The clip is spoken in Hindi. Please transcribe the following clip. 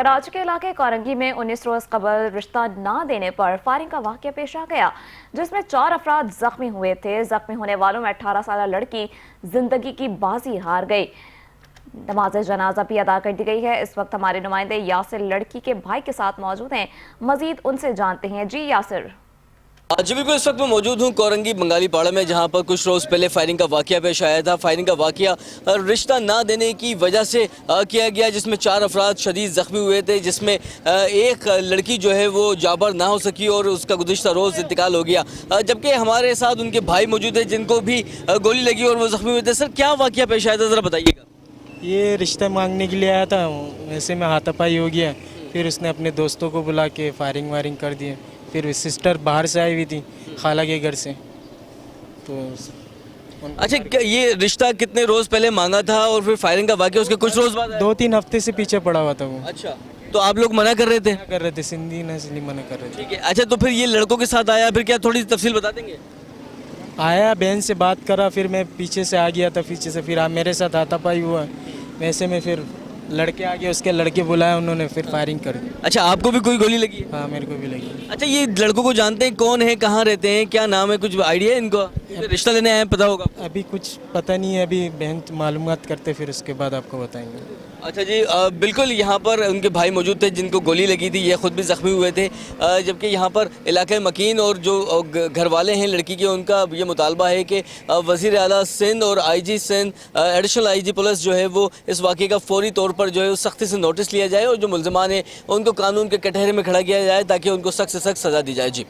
कराची के इलाके कोरंगी में 19 रोज कबल रिश्ता न देने पर फायरिंग का वाकया पेश आ गया, जिसमें 4 अफराद जख्मी हुए थे। जख्मी होने वालों में 18 साल लड़की जिंदगी की बाजी हार गई। नमाज जनाजा भी अदा कर दी गई है। इस वक्त हमारे नुमाइंदे यासिर लड़की के भाई के साथ मौजूद हैं। मजीद उनसे जानते हैं। जी यासिर। जी बिल्कुल, इस वक्त मैं मौजूद हूँ कोरंगी बंगाली पाड़ा में, जहाँ पर कुछ रोज़ पहले फायरिंग का वाकया पेश आया था। फायरिंग का वाकया रिश्ता ना देने की वजह से किया गया, जिसमें 4 अफराद शदीद ज़ख्मी हुए थे, जिसमें एक लड़की जो है वो जाबर ना हो सकी और उसका गुज़िश्ता रोज़ इंतकाल हो गया। जबकि हमारे साथ उनके भाई मौजूद है जिनको भी गोली लगी और वो ज़ख्मी हुए थे। सर, क्या वाकया पेश आया था, ज़रा बताइएगा। ये रिश्ता मांगने के लिए आया था, वैसे में हाथापाई हो गया। फिर उसने अपने दोस्तों को बुला के फायरिंग वायरिंग कर दिए। फिर सिस्टर बाहर से आई हुई थी खाला के घर से, तो अच्छा, ये रिश्ता कितने रोज़ पहले मांगा था और फिर फायरिंग का वाकया उसके कुछ रोज़ बाद आया? 2-3 हफ्ते से पीछे पड़ा हुआ था वो। अच्छा, तो आप लोग मना कर रहे थे? कर रहे थे, सिंधी नस्ली मना कर रहे थे। ठीक है। अच्छा, तो फिर ये लड़कों के साथ आया, फिर क्या थोड़ी तफसील बता देंगे? आया, बहन से बात करा, फिर मैं पीछे से आ गया था, पीछे से फिर मेरे साथ हाथापाई हुआ। वैसे में फिर लड़के आ गए, उसके लड़के बुलाए उन्होंने, फिर फायरिंग कर दी। अच्छा, आपको भी कोई गोली लगी है? हाँ, मेरे को भी लगी। अच्छा, ये लड़कों को जानते हैं, कौन है, कहाँ रहते हैं, क्या नाम है, कुछ आइडिया है इनको? रिश्ता लेने आए हैं, पता होगा? अभी कुछ पता नहीं है, अभी बहन मालूमात करते फिर उसके बाद आपको बताएंगे। अच्छा जी, बिल्कुल यहाँ पर उनके भाई मौजूद थे जिनको गोली लगी थी, ये खुद भी ज़ख्मी हुए थे। जबकि यहाँ पर इलाके मकीन और जो घर वाले हैं लड़की के, उनका ये मुतालबा है कि वज़ीर आला सिंध और IG Sindh, additional IG police जो है वो इस वाक़े का फौरी तौर पर जो है सख्ती से नोटिस लिया जाए और जो मुल्ज़िमान हैं उनको कानून के कटहरे में खड़ा किया जाए ताकि उनको सख्त से सख्त सज़ा दी जाए। जी।